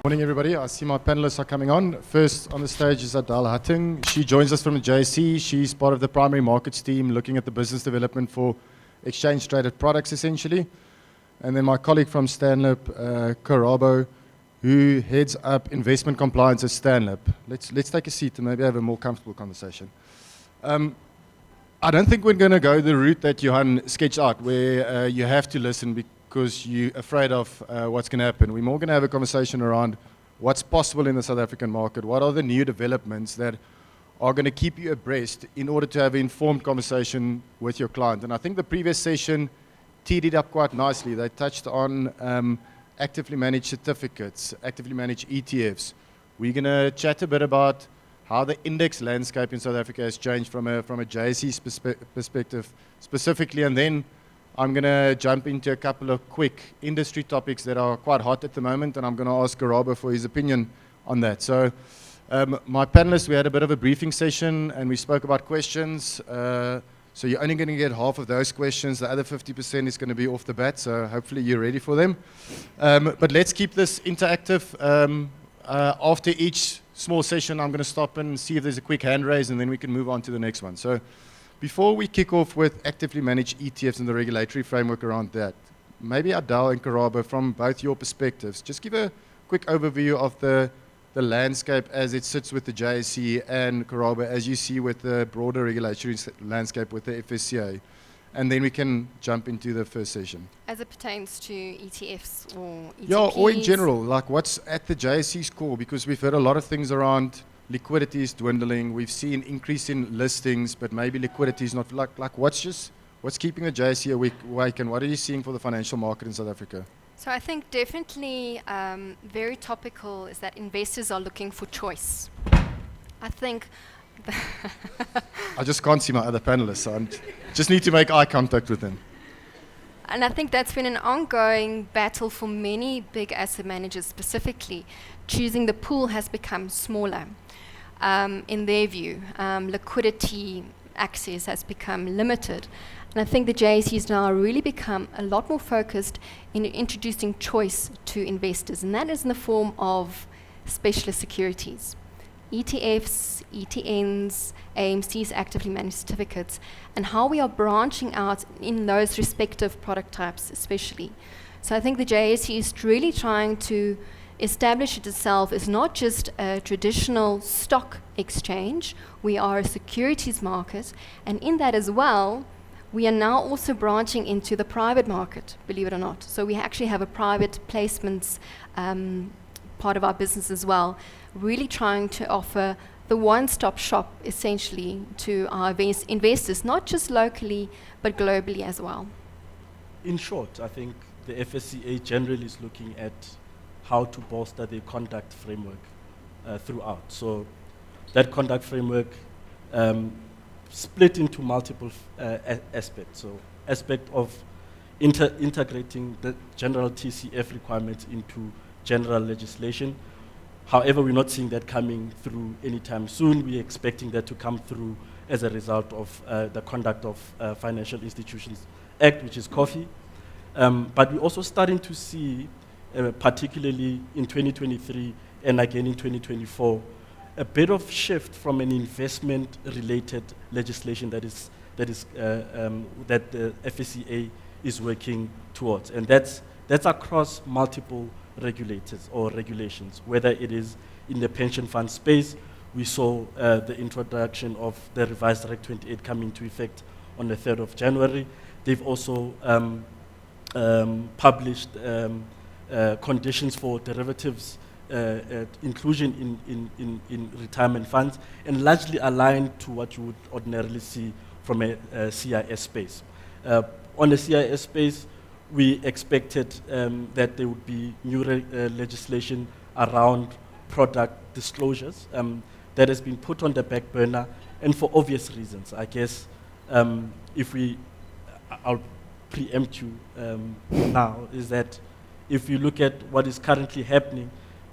Morning, everybody. I see my panelists are coming on. First on the stage is Adele Hattingh. She joins us from the JSE. She's part of the primary markets team looking at the business development for exchange-traded products, essentially. And then my colleague from STANLIB, Karabo, who heads up investment compliance at STANLIB. Let's take a seat and maybe have a more comfortable conversation. I don't think we're going to go the route that Johan sketched out, where you have to listen because you're afraid of what's going to happen. We're more going to have a conversation around what's possible in the South African market, what are the new developments that are going to keep you abreast in order to have an informed conversation with your client. And I think the previous session teed it up quite nicely. They touched on actively managed certificates, actively managed ETFs. We're going to chat a bit about how the index landscape in South Africa has changed from a JSE perspective specifically, and then I'm going to jump into a couple of quick industry topics that are quite hot at the moment, and I'm going to ask Karabo for his opinion on that. So my panelists, we had a bit of a briefing session, and we spoke about questions. So you're only going to get half of those questions. The other 50% is going to be off the bat, so hopefully you're ready for them. But let's keep this interactive. After each small session, I'm going to stop and see if there's a quick hand raise, and then we can move on to the next one. So before we kick off with actively managed ETFs and the regulatory framework around that, maybe Adele and Karabo, from both your perspectives, just give a quick overview of the landscape as it sits with the JSE, and Karabo, as you see with the broader regulatory landscape with the FSCA. And then we can jump into the first session. As it pertains to ETFs or ETPs? Yeah, or in general, like what's at the JSE's core, because we've heard a lot of things around liquidity is dwindling. We've seen increase in listings, but maybe liquidity is not, like what's keeping the JSE awake, and what are you seeing for the financial market in South Africa? So I think definitely very topical is that investors are looking for choice. I think I just can't see my other panelists, so I just need to make eye contact with them. And I think that's been an ongoing battle for many big asset managers specifically. Choosing the pool has become smaller. In their view, liquidity access has become limited. And I think the JSE has now really become a lot more focused in introducing choice to investors, and that is in the form of specialist securities. ETFs, ETNs, AMCs, actively managed certificates, and how we are branching out in those respective product types especially. So I think the JSE is really trying to establish itself as not just a traditional stock exchange, we are a securities market, and in that as well, we are now also branching into the private market, believe it or not. So we actually have a private placements part of our business as well, really trying to offer the one-stop shop essentially to our investors, not just locally, but globally as well. In short, I think the FSCA generally is looking at how to bolster the conduct framework throughout. So that conduct framework split into multiple aspects. So aspect of integrating the general TCF requirements into general legislation. However, we're not seeing that coming through anytime soon. We're expecting that to come through as a result of the Conduct of Financial Institutions Act, which is COFI. But we're also starting to see, particularly in 2023 and again in 2024, a bit of shift from an investment-related legislation that the FSCA is working towards, and that's across multiple regulators or regulations. Whether it is in the pension fund space, we saw the introduction of the revised Reg 28 come into effect on the 3rd of January. They've also published conditions for derivatives inclusion in retirement funds, and largely aligned to what you would ordinarily see from a CIS space. On the CIS space, we expected that there would be new legislation around product disclosures that has been put on the back burner, and for obvious reasons. I guess I'll preempt you now, is that if you look at what is currently happening,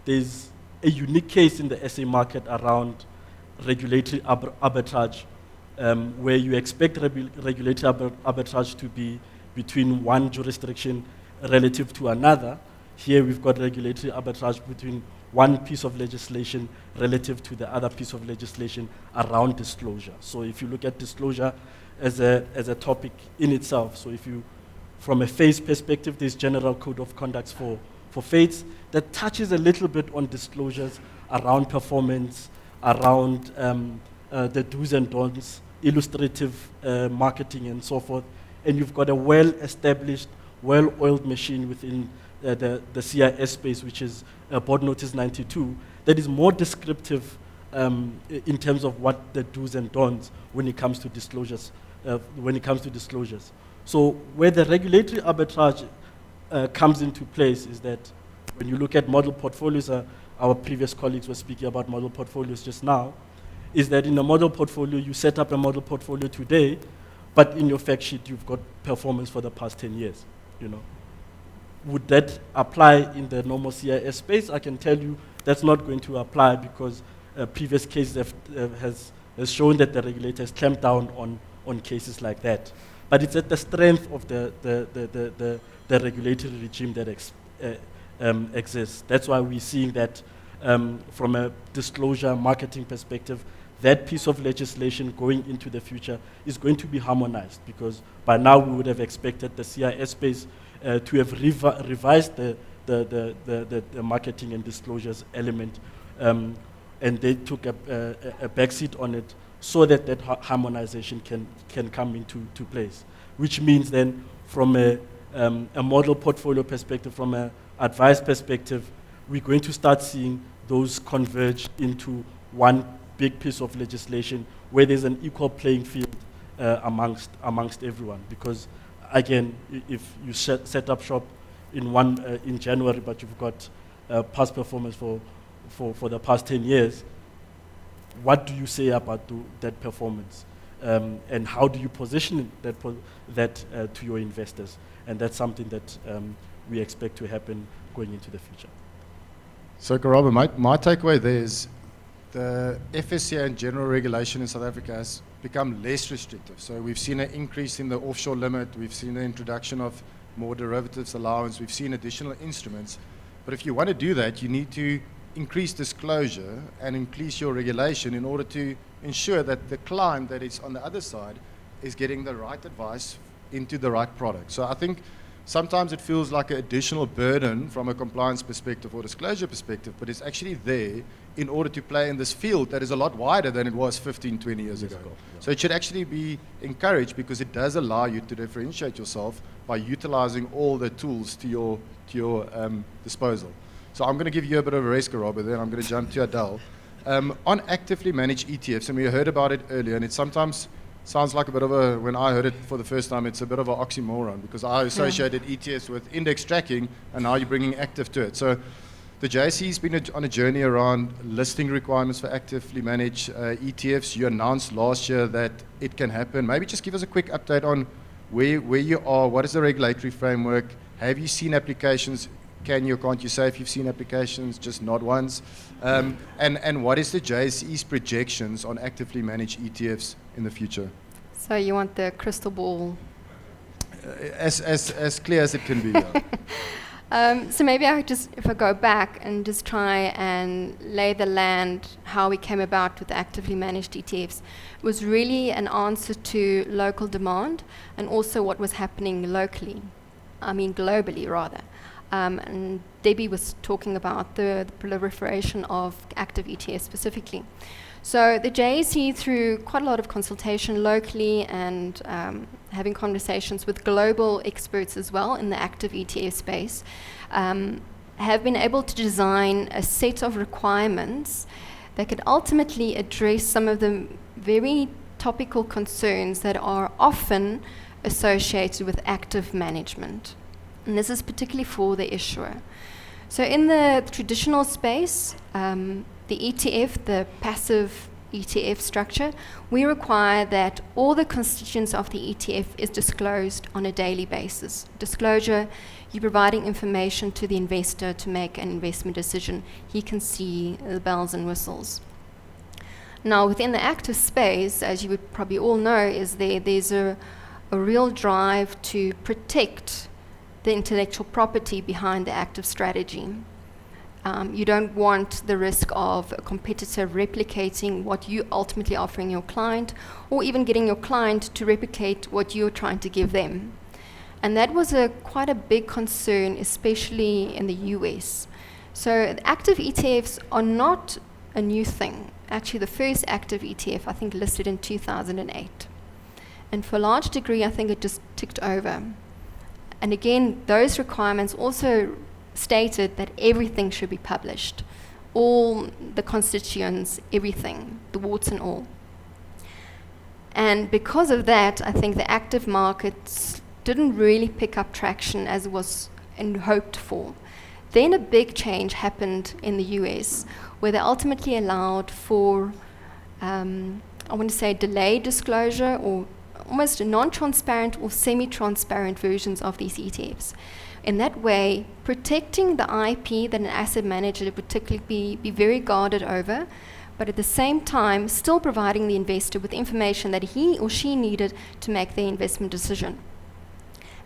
there's a unique case in the SA market around regulatory arbitrage, where you expect regulatory arbitrage to be between one jurisdiction relative to another. Here we've got regulatory arbitrage between one piece of legislation relative to the other piece of legislation around disclosure. So if you look at disclosure as a topic in itself, so if you, from a FAIS perspective, there's General Code of Conduct for FAIS that touches a little bit on disclosures around performance, around the do's and don'ts, illustrative marketing and so forth. And you've got a well-established, well-oiled machine within the CIS space, which is Board Notice 92, that is more descriptive in terms of what the do's and don'ts when it comes to disclosures. So where the regulatory arbitrage comes into place is that when you look at model portfolios, our previous colleagues were speaking about model portfolios just now, is that in a model portfolio, you set up a model portfolio today, but in your fact sheet, you've got performance for the past 10 years, you know. Would that apply in the normal CIS space? I can tell you that's not going to apply because previous cases has shown that the regulator has clamped down on cases like that. But it's at the strength of the regulatory regime that exists. That's why we're seeing that from a disclosure marketing perspective, that piece of legislation going into the future is going to be harmonized, because by now we would have expected the CIS space to have revised the marketing and disclosures element, and they took a backseat on it so that that harmonization can come into place. Which means then from a model portfolio perspective, from an advice perspective, we're going to start seeing those converge into one big piece of legislation where there's an equal playing field amongst everyone. Because again, if you set up shop in January, but you've got past performance for the past 10 years, what do you say about that performance? And how do you position that to your investors? And that's something that we expect to happen going into the future. So Karabo, my takeaway there is the FSCA and general regulation in South Africa has become less restrictive. So we've seen an increase in the offshore limit, we've seen the introduction of more derivatives allowance, we've seen additional instruments. But if you want to do that, you need to increase disclosure and increase your regulation in order to ensure that the client that is on the other side is getting the right advice into the right product. So I think sometimes it feels like an additional burden from a compliance perspective or disclosure perspective, but it's actually there in order to play in this field that is a lot wider than it was 15, 20 years ago. Yeah. So it should actually be encouraged because it does allow you to differentiate yourself by utilizing all the tools to your disposal. So I'm going to give you a bit of a race, Karabo, then I'm going to jump to Adele. On actively managed ETFs, and we heard about it earlier, and it sometimes sounds like a bit of a, when I heard it for the first time, it's a bit of an oxymoron because I associated ETFs with index tracking, and now you're bringing active to it. So the JSE's been on a journey around listing requirements for actively managed ETFs. You announced last year that it can happen. Maybe just give us a quick update on where you are, what is the regulatory framework, have you seen applications, can you or can't you say if you've seen applications, just not once, and what is the JSE's projections on actively managed ETFs in the future? So you want the crystal ball? As clear as it can be. Yeah. So maybe if I go back and just try and lay the land how we came about with actively managed ETFs, it was really an answer to local demand and also what was happening locally, globally rather. And Debbie was talking about the proliferation of active ETFs specifically. So the JSE, through quite a lot of consultation locally and having conversations with global experts as well in the active ETF space, have been able to design a set of requirements that could ultimately address some of the very topical concerns that are often associated with active management. And this is particularly for the issuer. So in the traditional space, the ETF, the passive ETF structure, we require that all the constituents of the ETF is disclosed on a daily basis. Disclosure, you're providing information to the investor to make an investment decision. He can see the bells and whistles. Now, within the active space, as you would probably all know, there's a real drive to protect the intellectual property behind the active strategy. You don't want the risk of a competitor replicating what you ultimately offering your client, or even getting your client to replicate what you're trying to give them. And that was quite a big concern, especially in the US. So active ETFs are not a new thing. Actually, the first active ETF, I think, listed in 2008. And for a large degree, I think it just ticked over. And again, those requirements also stated that everything should be published. All the constituents, everything, the warts and all. And because of that, I think the active markets didn't really pick up traction as was hoped for. Then a big change happened in the US, where they ultimately allowed for, I want to say, delayed disclosure, or almost non-transparent or semi-transparent versions of these ETFs. In that way, protecting the IP that an asset manager would particularly be very guarded over, but at the same time still providing the investor with information that he or she needed to make their investment decision.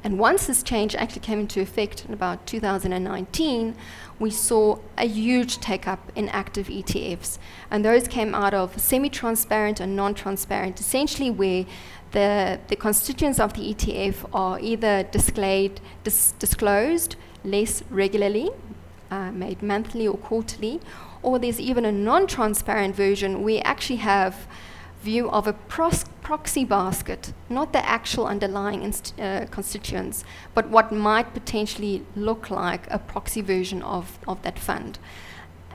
And once this change actually came into effect in about 2019, we saw a huge take-up in active ETFs. And those came out of semi-transparent and non-transparent, essentially where the constituents of the ETF are either disclosed less regularly, made monthly or quarterly, or there's even a non-transparent version where you actually have view of a proxy basket, not the actual underlying constituents, but what might potentially look like a proxy version of that fund.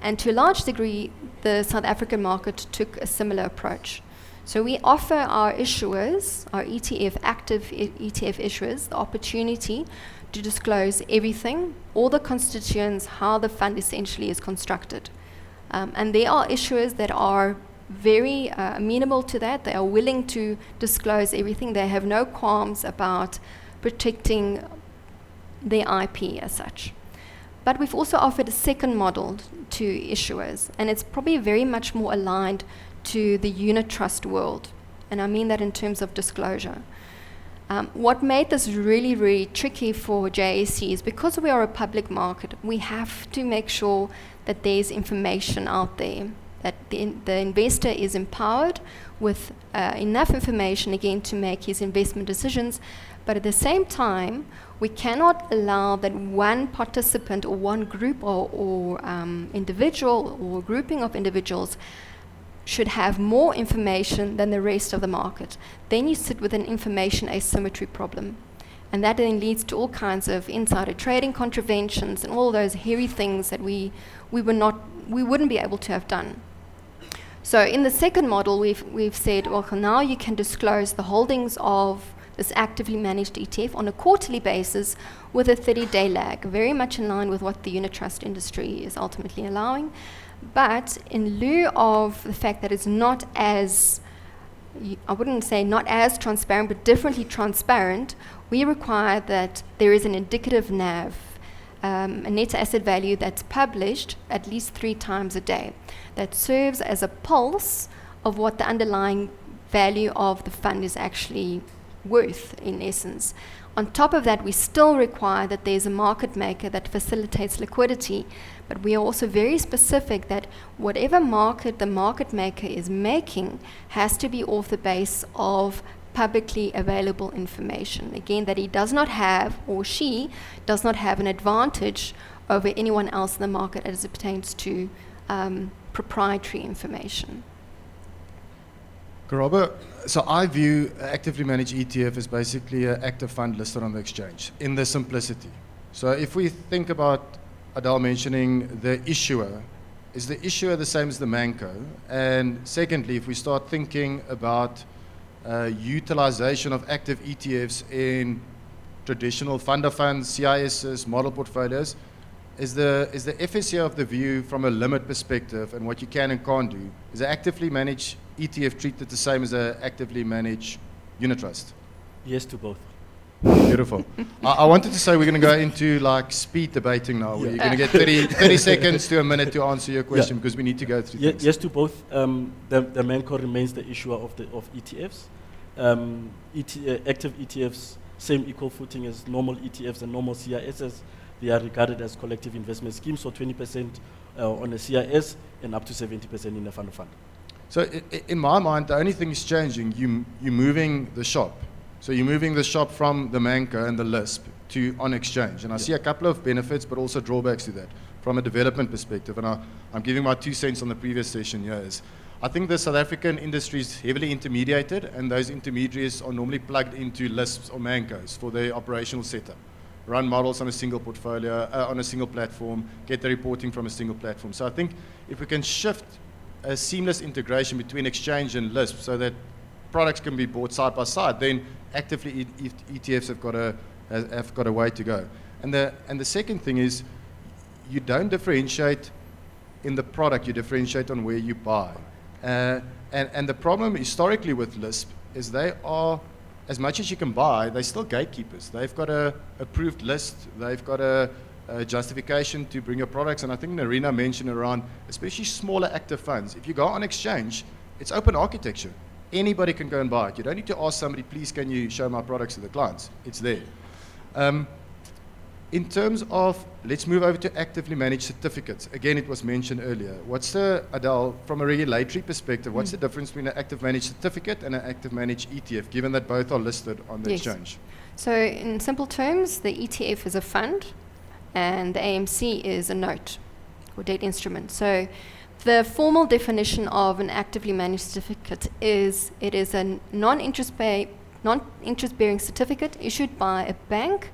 And to a large degree, the South African market took a similar approach. So we offer our issuers, our active ETF issuers, the opportunity to disclose everything, all the constituents, how the fund essentially is constructed. And there are issuers that are very amenable to that. They are willing to disclose everything. They have no qualms about protecting their IP as such. But we've also offered a second model to issuers, and it's probably very much more aligned to the unit trust world. And I mean that in terms of disclosure. What made this really, really tricky for JSE is because we are a public market, we have to make sure that there's information out there, that the investor is empowered with enough information, again, to make his investment decisions. But at the same time, we cannot allow that one participant or one group or individual or grouping of individuals should have more information than the rest of the market. Then you sit with an information asymmetry problem. And that then leads to all kinds of insider trading contraventions and all those hairy things that we wouldn't be able to have done. So in the second model, we've said, well, now you can disclose the holdings of this actively managed ETF on a quarterly basis with a 30-day lag, very much in line with what the unit trust industry is ultimately allowing. But in lieu of the fact that it's not as, I wouldn't say not as transparent, but differently transparent, we require that there is an indicative NAV, a net asset value that's published at least 3 times a day, that serves as a pulse of what the underlying value of the fund is actually worth, in essence. On top of that, we still require that there's a market maker that facilitates liquidity, but we are also very specific that whatever market the market maker is making has to be off the base of publicly available information. Again, that he does not have, or she does not have, an advantage over anyone else in the market as it pertains to proprietary information. Karabo, so I view actively managed ETF as basically an active fund listed on the exchange, in the simplicity. So if we think about Adele mentioning the issuer, is the issuer the same as the manco? And secondly, if we start thinking about utilization of active ETFs in traditional fund of funds, CISs, model portfolios, is the FSCA of the view from a limit perspective and what you can and can't do, is an actively managed ETF treated the same as an actively managed unit trust? Yes to both. Beautiful. I wanted to say we're going to go into like speed debating now, where you're going to get 30 seconds to a minute to answer your question, because we need to go through things. Yes to both. The manco remains the issuer of ETFs. Active ETFs, same equal footing as normal ETFs and normal CISs. they are regarded as collective investment schemes, so 20% on a CIS and up to 70% in a fund of fund. So in my mind, the only thing is changing. You're moving the shop. So you're moving the shop from the Manco and the LISP to on exchange. And I see a couple of benefits, but also drawbacks to that from a development perspective. And I'm giving my 2 cents on the previous session here. I think the South African industry is heavily intermediated, and those intermediaries are normally plugged into LISPs or Mancos for their operational setup. Run models on a single portfolio, on a single platform, get the reporting from a single platform. So I think if we can shift a seamless integration between exchange and LISP so that products can be bought side by side, then actively ETFs have got a way to go. And the second thing is, you don't differentiate in the product, you differentiate on where you buy. And the problem historically with LISP is they are, as much as you can buy, they're still gatekeepers. They've got a approved list, they've got a justification to bring your products, and I think Narina mentioned around, especially smaller active funds. If you go on exchange, it's open architecture. Anybody can go and buy it. You don't need to ask somebody, please can you show my products to the clients. It's there. In terms of, let's move over to actively managed certificates. Again, it was mentioned earlier. What's the, Adele, from a regulatory perspective, what's the difference between an active managed certificate and an active managed ETF, given that both are listed on the exchange? So in simple terms, the ETF is a fund and the AMC is a note or debt instrument. So the formal definition of an actively managed certificate is it is a non-interest bearing certificate issued by a bank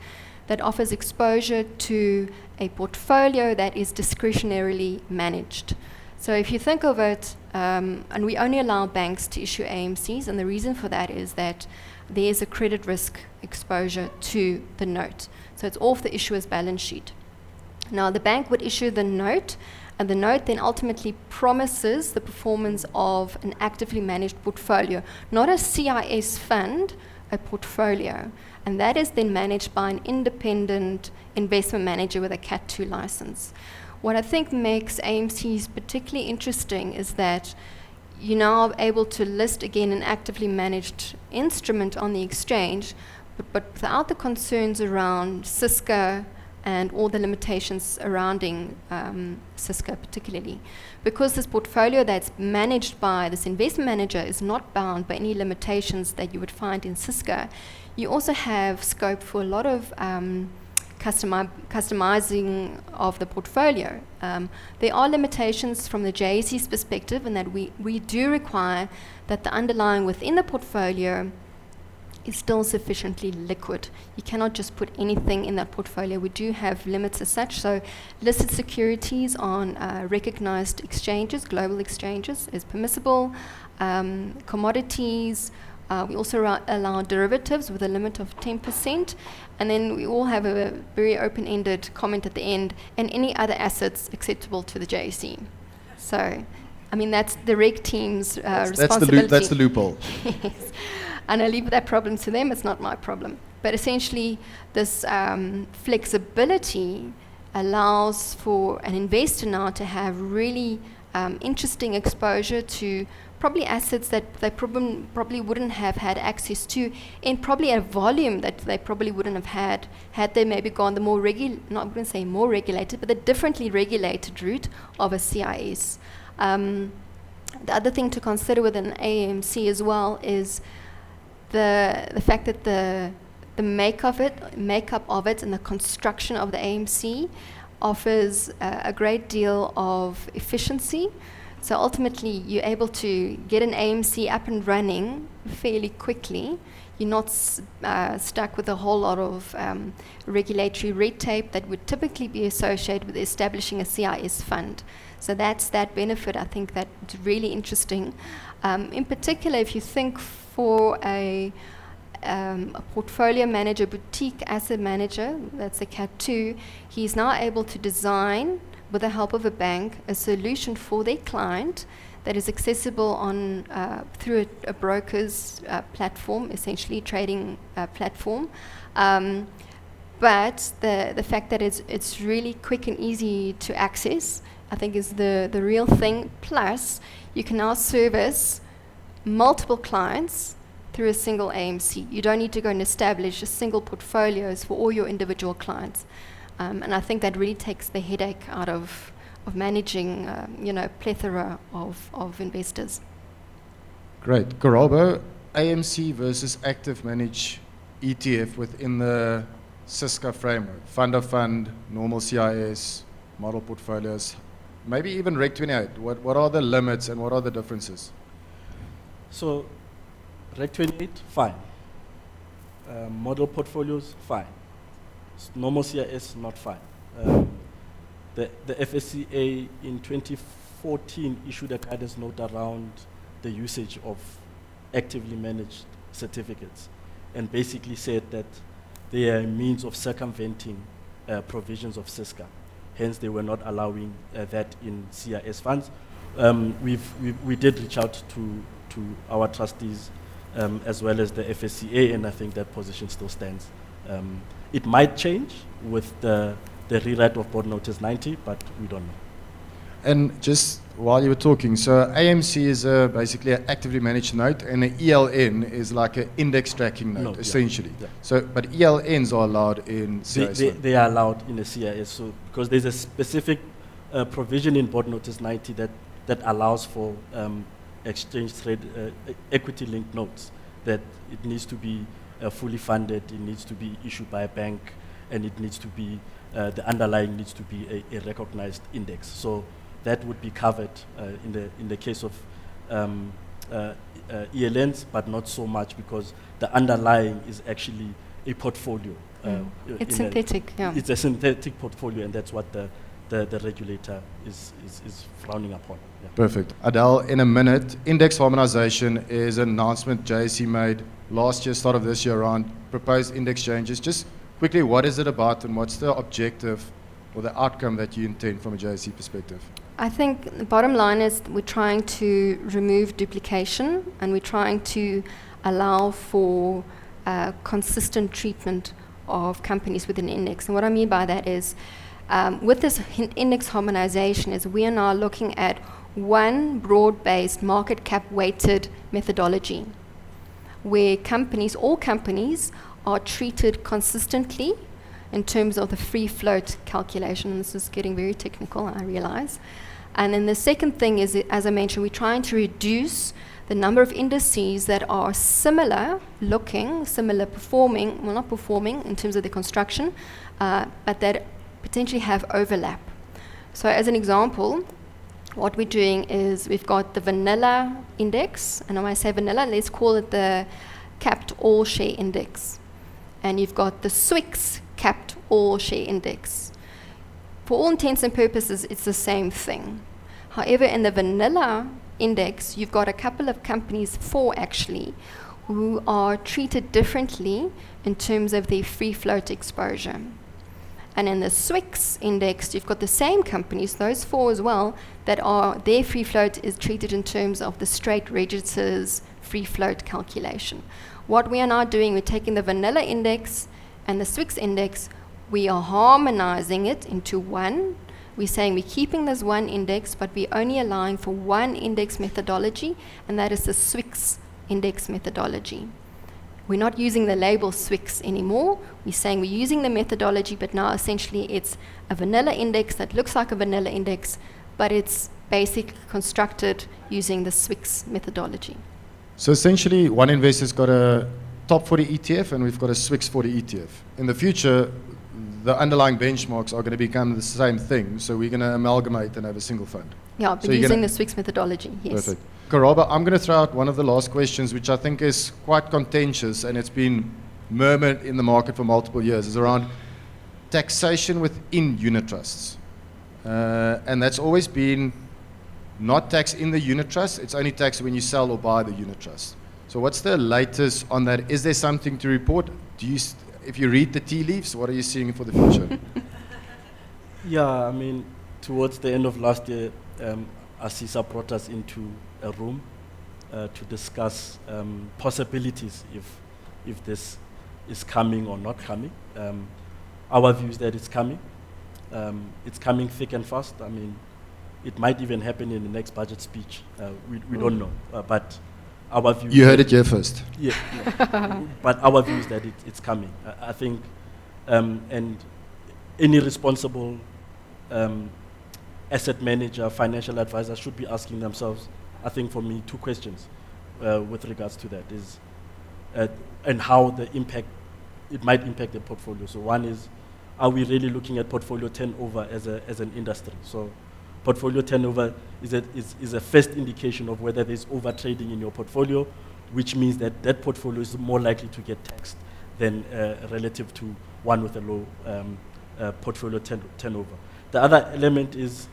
that offers exposure to a portfolio that is discretionarily managed. So if you think of it, and we only allow banks to issue AMCs, and the reason for that is that there is a credit risk exposure to the note. So it's off the issuer's balance sheet. Now the bank would issue the note, and the note then ultimately promises the performance of an actively managed portfolio, not a CIS fund, a portfolio. And that is then managed by an independent investment manager with a Cat 2 license. What I think makes AMCs particularly interesting is that you're now able to list again an actively managed instrument on the exchange, but without the concerns around Cisco and all the limitations surrounding Cisco particularly. Because this portfolio that's managed by this investment manager is not bound by any limitations that you would find in Cisco, you also have scope for a lot of customizing of the portfolio. There are limitations from the JSE's perspective in that we do require that the underlying within the portfolio is still sufficiently liquid. You cannot just put anything in that portfolio. We do have limits as such. So listed securities on recognized exchanges, global exchanges, is permissible. Commodities, we also allow derivatives with a limit of 10%. And then we all have a very open-ended comment at the end, and any other assets acceptable to the JSE. So, I mean, that's the reg team's responsibility. That's the loophole. Yes. And I leave that problem to them, it's not my problem. But essentially, this flexibility allows for an investor now to have really interesting exposure to probably assets that they probably wouldn't have had access to, and probably a volume that they probably wouldn't have had they maybe gone the more not going to say more regulated, but the differently regulated route of a CIS. The other thing to consider with an AMC as well is the fact that the makeup of it and the construction of the AMC offers a great deal of efficiency. So ultimately, you're able to get an AMC up and running fairly quickly. You're not stuck with a whole lot of regulatory red tape that would typically be associated with establishing a CIS fund. So that's that benefit. I think that's really interesting. In particular, if you think for a portfolio manager, boutique asset manager, that's a Cat 2, he's now able to design, with the help of a bank, a solution for their client that is accessible on through a broker's platform, essentially trading platform. But the fact that it's really quick and easy to access, I think, is the real thing. Plus, you can now service multiple clients through a single AMC. You don't need to go and establish a single portfolios for all your individual clients. And I think that really takes the headache out of managing, a plethora of investors. Great. Karabo, AMC versus active managed ETF within the SISCA framework, fund of fund, normal CIS, model portfolios, maybe even Reg 28. What are the limits and what are the differences? So, Reg 28, fine. Model portfolios, fine. Normal CIS, not fine. The FSCA in 2014 issued a guidance note around the usage of actively managed certificates and basically said that they are a means of circumventing provisions of SISCA. Hence, they were not allowing that in CIS funds. We did reach out to our trustees as well as the FSCA, and I think that position still stands. It might change with the rewrite of Board Notice 90, but we don't know. And just while you were talking, so AMC is basically an actively managed note, and an ELN is like an index tracking note, essentially. Yeah. So, but ELNs are allowed in CIS. They are allowed in the CIS, so because there's a specific provision in Board Notice 90 that allows for exchange trade equity-linked notes, that it needs to be fully funded, it needs to be issued by a bank, and it needs to be the underlying needs to be a recognized index. So that would be covered in the case of ELNs, but not so much because the underlying is actually a portfolio. It's synthetic, yeah. It's a synthetic portfolio, and that's what the regulator is frowning upon. Yeah. Perfect. Adele, in a minute, index harmonization is an announcement JSE made last year, start of this year, around proposed index changes. Just quickly, what is it about and what's the objective or the outcome that you intend from a JSE perspective? I think the bottom line is we're trying to remove duplication and we're trying to allow for consistent treatment of companies within an index. And what I mean by that is with this index harmonization is we are now looking at one broad-based market cap weighted methodology where all companies are treated consistently in terms of the free float calculation. This is getting very technical, I realize. And then the second thing is, as I mentioned, we're trying to reduce the number of indices that are similar looking, similar performing, well, not performing in terms of the construction, but that potentially have overlap. So as an example, what we're doing is we've got the vanilla index, and when I say vanilla, let's call it the capped all share index. And you've got the SWIX capped all share index. For all intents and purposes, it's the same thing. However, in the vanilla index, you've got a couple of companies, 4 actually, who are treated differently in terms of their free float exposure. And in the SWIX index, you've got the same companies, those 4 as well, that are, their free float is treated in terms of the straight registers free float calculation. What we are now doing, we're taking the vanilla index and the SWIX index, we are harmonizing it into one. We're saying we're keeping this one index, but we're only allowing for one index methodology, and that is the SWIX index methodology. We're not using the label SWIX anymore. We're saying we're using the methodology, but now essentially it's a vanilla index that looks like a vanilla index, but it's basically constructed using the SWIX methodology. So essentially, 1nvest has got a top 40 ETF and we've got a SWIX 40 ETF. In the future, the underlying benchmarks are going to become the same thing, so we're going to amalgamate and have a single fund. Yeah, but so using the SWIX methodology, yes. Perfect. Karabo, I'm going to throw out one of the last questions, which I think is quite contentious, and it's been murmured in the market for multiple years, is around taxation within unit trusts. And that's always been not tax in the unit trust, it's only tax when you sell or buy the unit trust. So what's the latest on that? Is there something to report? If you read the tea leaves, what are you seeing for the future? Yeah, I mean, towards the end of last year, Asisa brought us into a room to discuss possibilities if this is coming or not coming. Our view is that it's coming. It's coming thick and fast. I mean, it might even happen in the next budget speech. We don't know, but our view. You heard it here first. Yeah. But our view is that it's coming. I think, and any responsible asset manager, financial advisor should be asking themselves, I think for me, 2 questions with regards to that is, and how it might impact the portfolio. So one is, are we really looking at portfolio turnover as an industry? So portfolio turnover is a first indication of whether there's over trading in your portfolio, which means that that portfolio is more likely to get taxed than relative to one with a low portfolio turnover. The other element is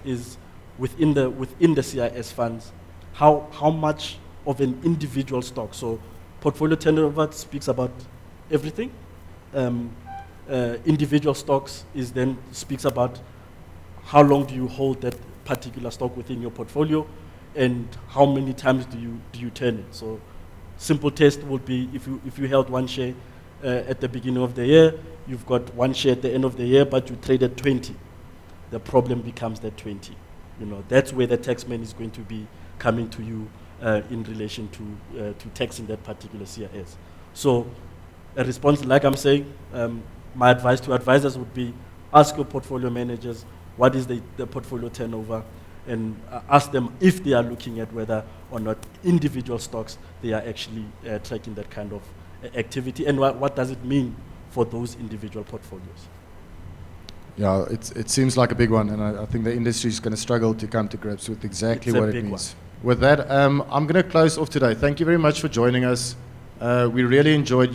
within the CIS funds, how much of an individual stock. So portfolio turnover speaks about everything. Individual stocks speaks about how long do you hold that particular stock within your portfolio, and how many times do you turn it. So simple test would be if you held 1 share at the beginning of the year, you've got 1 share at the end of the year, but you traded 20. The problem becomes that 20. That's where the taxman is going to be coming to you in relation to taxing that particular CIS. So a response, like I'm saying, my advice to advisors would be, ask your portfolio managers what is the portfolio turnover, and ask them if they are looking at whether or not individual stocks, they are actually tracking that kind of activity, and what does it mean for those individual portfolios. Yeah, it seems like a big one, and I think the industry is going to struggle to come to grips with exactly what it means. With that, I'm going to close off today. Thank you very much for joining us. We really enjoyed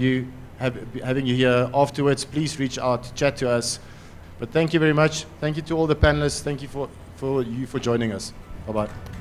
having you here. Afterwards, please reach out, chat to us. But thank you very much. Thank you to all the panelists. Thank you for joining us. Bye-bye.